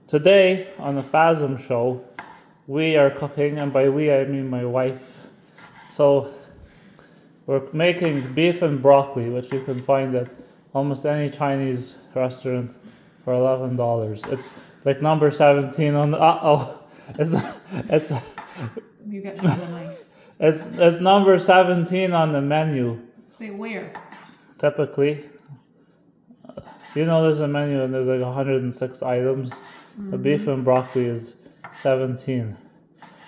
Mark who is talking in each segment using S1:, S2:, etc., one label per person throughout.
S1: Today on the Phasm show, we are cooking, and by we I mean my wife. So we're making beef and broccoli, which you can find at almost any Chinese restaurant for $11. It's like number 17 on the. It's it's
S2: You got me the knife.
S1: it's number 17 on the menu.
S2: Say where?
S1: Typically, there's a menu and there's like 106 items. The beef and broccoli is 17.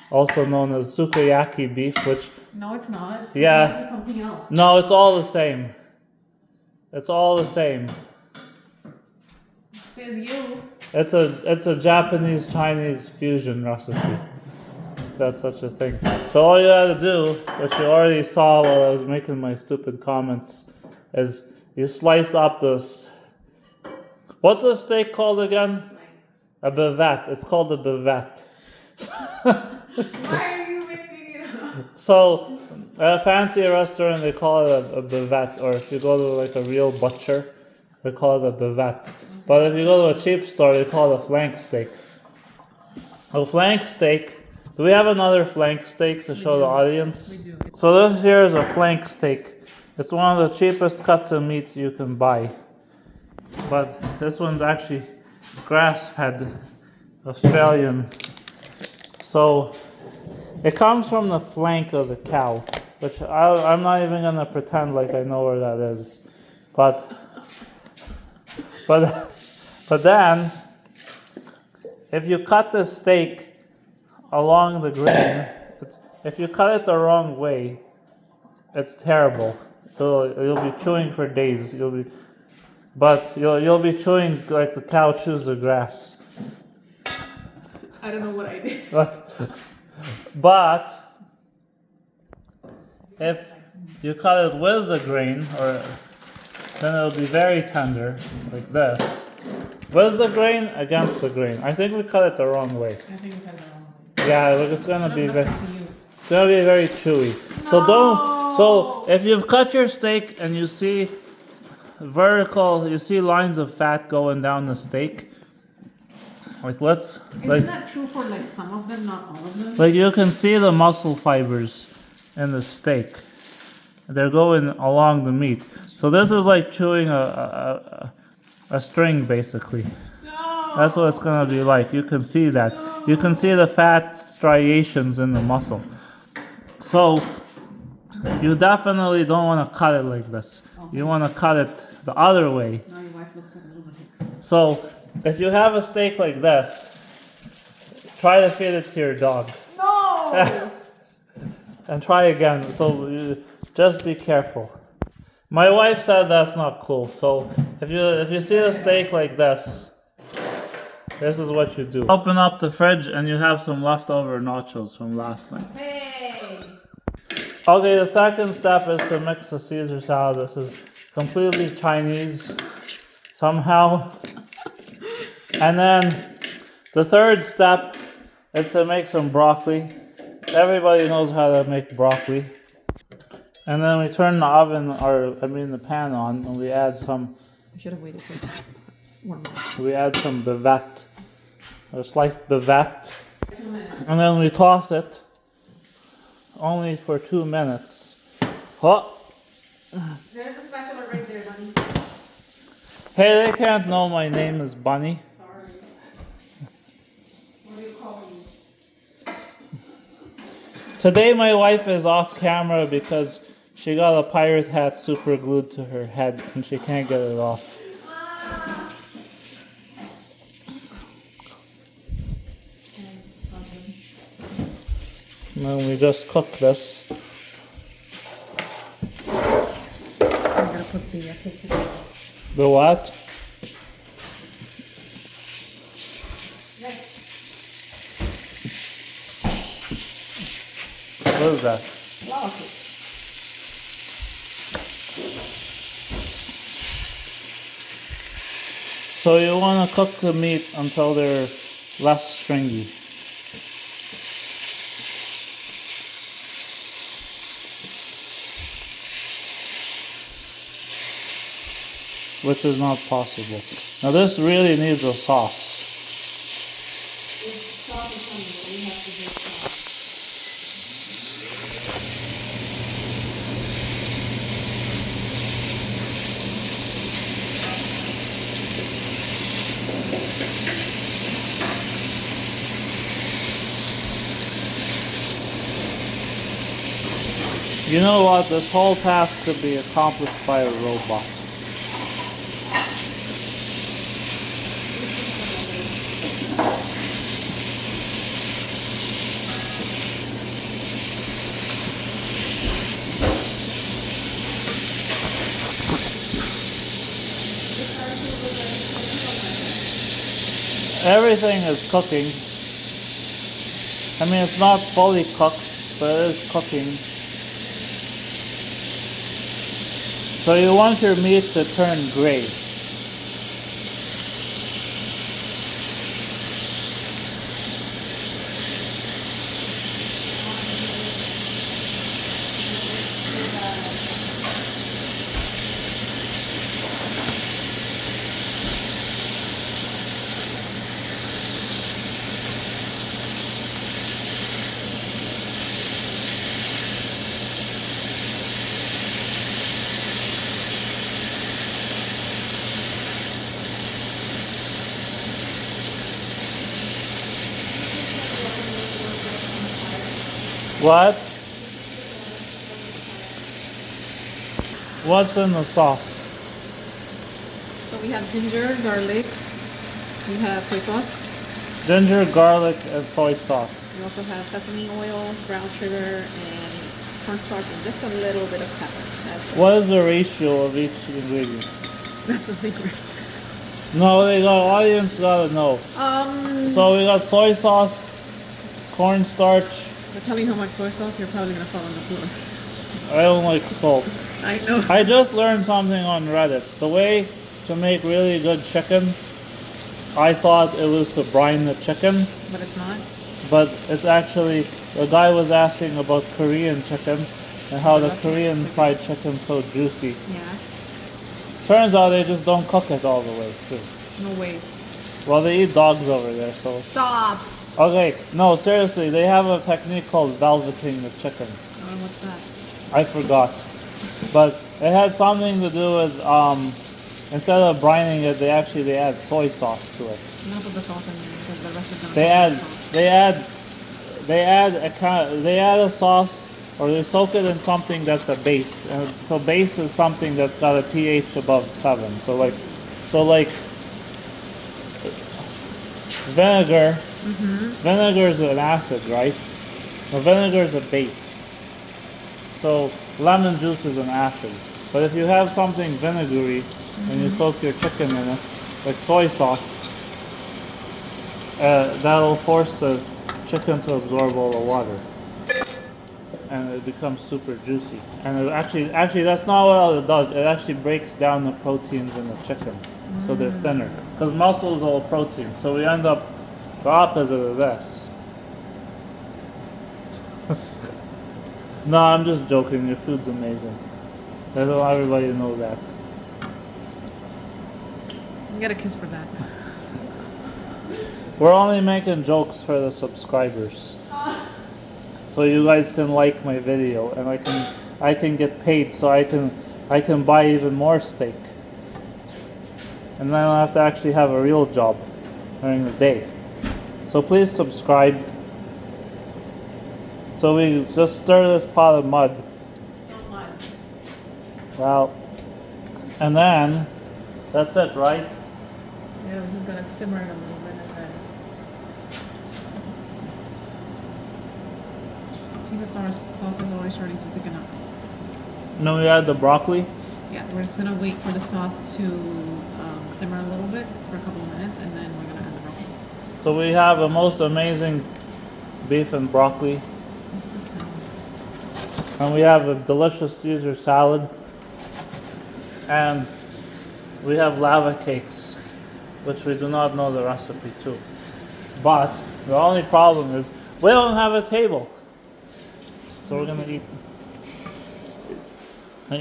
S1: Also known as sukiyaki beef, which
S2: No, it's not. It's
S1: Yeah.
S2: something else.
S1: no, it's all the same. It's all the same.
S2: Says you.
S1: It's a Japanese Chinese fusion recipe. That's such a thing. So all you had to do, which you already saw while I was making my stupid comments, is you slice up this. What's the steak called again? A bavette. It's called a bavette.
S2: Why are you making it up?
S1: So, at a fancy restaurant, they call it a bavette, or if you go to like a real butcher, they call it a bavette. But if you go to a cheap store, they call it a flank steak. A flank steak. Do we have another flank steak to show the audience?
S2: We do.
S1: So this here is a flank steak. It's one of the cheapest cuts of meat you can buy. But this one's actually grass-fed, Australian. So it comes from the flank of the cow, which I'm not even gonna pretend like I know where that is. But then, if you cut the steak along the grain, if you cut it the wrong way, it's terrible. You'll be chewing for days. You'll be chewing like the cow chews the grass.
S2: I don't know what I did.
S1: But if you cut it with the grain, then it'll be very tender, like this. With the grain, against the grain. I think we cut it the wrong way.
S2: I think we had the wrong one.
S1: Yeah, look, it's gonna be very,
S2: Nothing to you.
S1: it's gonna be very chewy. So don't. So if you've cut your steak and you see you see lines of fat going down the steak.
S2: Isn't that true for like some of them, not all of them?
S1: Like you can see the muscle fibers in the steak. They're going along the meat. So this is like chewing a string, basically.
S2: No.
S1: That's what it's gonna be like. You can see that. You can see the fat striations in the muscle. So you definitely don't want to cut it like this. You want to cut it the other way.
S2: Now your wife looks like a lunatic.
S1: So if you have a steak like this, try to feed it to your dog.
S2: No.
S1: And try again. So just be careful. My wife said that's not cool. So if you see a steak like this is what you do. Open up the fridge and you have some leftover nachos from last night.
S2: Hey.
S1: Okay, the second step is to mix a Caesar salad. This is completely Chinese somehow. And then the third step is to make some broccoli. Everybody knows how to make broccoli. And then we turn the the pan on, and we add some.
S2: I should have waited for 1 minute.
S1: We add some bavette, or sliced bavette,
S2: 2 minutes.
S1: and then we toss it. Only for 2 minutes. Oh.
S2: There's a spatula right there, buddy.
S1: Hey, they can't know my name is Bunny.
S2: Sorry. What do you call me?
S1: Today my wife is off camera because she got a pirate hat super glued to her head and she can't get it off. And then we just cook this.
S2: I'm gonna put the cake together.
S1: The what? What is that?
S2: Lava cake.
S1: So you want to cook the meat until they're less stringy. Which is not possible. Now this really needs a sauce.
S2: sauce is coming, but we have to just
S1: You know what? This whole task could be accomplished by a robot. Everything is cooking. I mean, it's not fully cooked, but it is cooking. So you want your meat to turn gray. What? What's in the sauce?
S2: So we have ginger, garlic, we have soy sauce,
S1: Ginger, garlic, and soy sauce.
S2: we also have sesame oil, brown sugar, and cornstarch, and just a little bit of pepper.
S1: What is the ratio of each ingredient?
S2: That's a secret.
S1: No, the audience gotta know. So we got soy sauce, cornstarch.
S2: But tell me how much soy sauce, you're probably gonna fall on the floor.
S1: I don't like salt.
S2: I know.
S1: I just learned something on Reddit. The way to make really good chicken, I thought it was to brine the chicken,
S2: But it's not.
S1: but it's actually, the guy was asking about Korean chicken and how the Korean fried chicken's so juicy.
S2: Yeah.
S1: Turns out they just don't cook it all the way through.
S2: No way.
S1: Well, they eat dogs over there, so.
S2: Stop.
S1: Okay, no, seriously, they have a technique called velveting the chicken.
S2: What's that?
S1: I forgot. But it had something to do with, instead of brining it, they add soy sauce to it.
S2: Not put the sauce in there because the rest is gonna.
S1: They add a sauce, or they soak it in something that's a base. And so base is something that's got a pH above 7. So like vinegar. Vinegar is an acid, right? Well, vinegar is a base. So lemon juice is an acid. But if you have something vinegary and you soak your chicken in it, like soy sauce, that'll force the chicken to absorb all the water. And it becomes super juicy. And it actually that's not what it does. It actually breaks down the proteins in the chicken. So they're thinner. Because muscle is all protein. So we end up the opposite of this. No, I'm just joking. Your food's amazing. I don't want everybody to know that.
S2: You get a kiss for that.
S1: We're only making jokes for the subscribers. So you guys can like my video and I can get paid so I can buy even more steak. And then I don't have to actually have a real job during the day. So please subscribe. So we just stir this pot of mud.
S2: It's not mud.
S1: Well, and then that's it, right?
S2: Yeah, we're just gonna simmer it a little bit and then. See, the sauce is already starting to thicken up.
S1: And then we add the broccoli.
S2: Yeah, we're just gonna wait for the sauce to simmer a little bit for a couple of minutes, and then we're gonna add the broccoli.
S1: So we have a most amazing beef and broccoli.
S2: What's this sound?
S1: And we have a delicious Caesar salad. And we have lava cakes, which we do not know the recipe to. But the only problem is we don't have a table. So we're gonna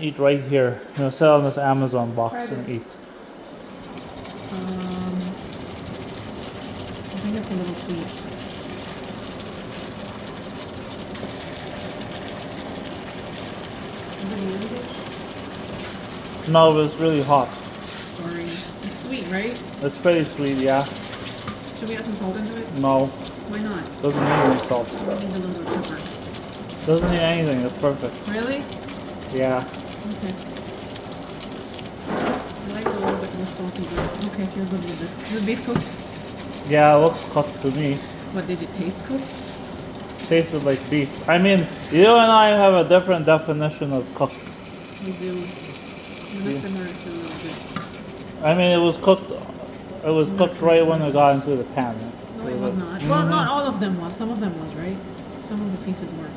S1: eat right here. We're gonna sit on this Amazon box and eat.
S2: think it's a little sweet. Anybody eat it?
S1: No, but it's really hot.
S2: Sorry. It's sweet, right?
S1: It's pretty sweet, yeah.
S2: Should we add some salt into it?
S1: No,
S2: Why not?
S1: doesn't need any salt.
S2: We need a little bit of pepper.
S1: Doesn't need anything. It's perfect.
S2: Really?
S1: Yeah.
S2: Okay. I like a little bit more salty, but okay, if you're good with this. Is the beef cooked?
S1: Yeah, it looks cooked to me.
S2: What, did it taste cooked?
S1: Tasted like beef. I mean, you and I have a different definition of cooked.
S2: We do. I'm gonna simmer it for a little bit.
S1: I mean, it was cooked. It was cooked right when it got into the pan.
S2: No, it was not. Well, not all of them was. Some of them was, right? Some of the pieces were.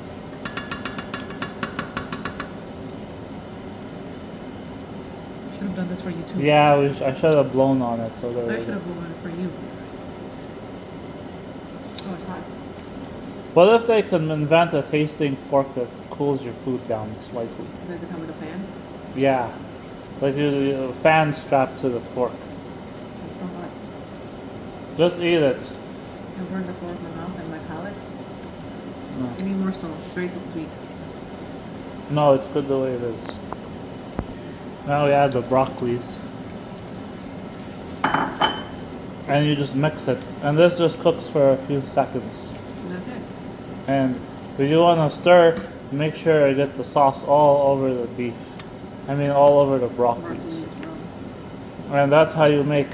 S2: Should have done this for you too.
S1: Yeah, I should have blown on it. So
S2: I
S1: there.
S2: should have blown it for you. Oh, it's hot.
S1: What if they can invent a tasting fork that cools your food down slightly?
S2: Does it come with a fan?
S1: Yeah, like a fan strapped to the fork.
S2: It's so hot.
S1: Just eat it.
S2: I burned the floor of my mouth and my palate.
S1: No.
S2: I need more salt. It's very sweet.
S1: No, it's good the way it is. Now we add the broccolis. And you just mix it. And this just cooks for a few seconds.
S2: And that's it.
S1: And if you want to stir, make sure I get the sauce all over the beef. I mean all over the broccolis.
S2: Broccoli is wrong.
S1: And that's how you make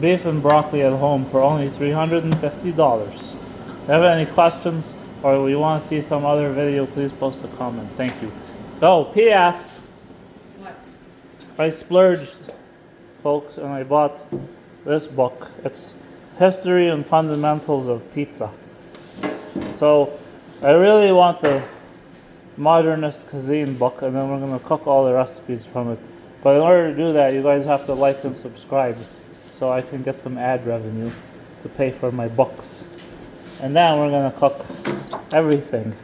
S1: beef and broccoli at home for only $350. If you have any questions or you want to see some other video, please post a comment. Thank you. So, P.S.
S2: What?
S1: I splurged, folks, and I bought this book. It's History and Fundamentals of Pizza. So, I really want the Modernist Cuisine book, and then we're going to cook all the recipes from it. But in order to do that, you guys have to like and subscribe so I can get some ad revenue to pay for my books. And then we're going to cook everything.